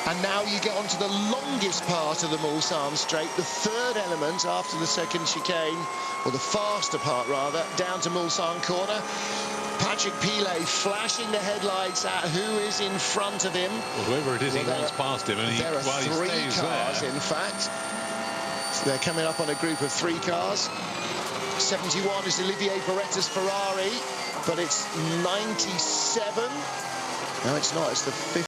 And now you get onto the longest part of the Mulsanne straight, the third element after the second chicane, or the faster part rather, down to Mulsanne corner. Patrick Pilet flashing the headlights at who is in front of him. Well, whoever it is, he runs past him, and there are 3 cars, in fact. So they're coming up on a group of 3 cars. 71 is Olivier Beretta's Ferrari, but it's 97. No, it's not. It's the 50.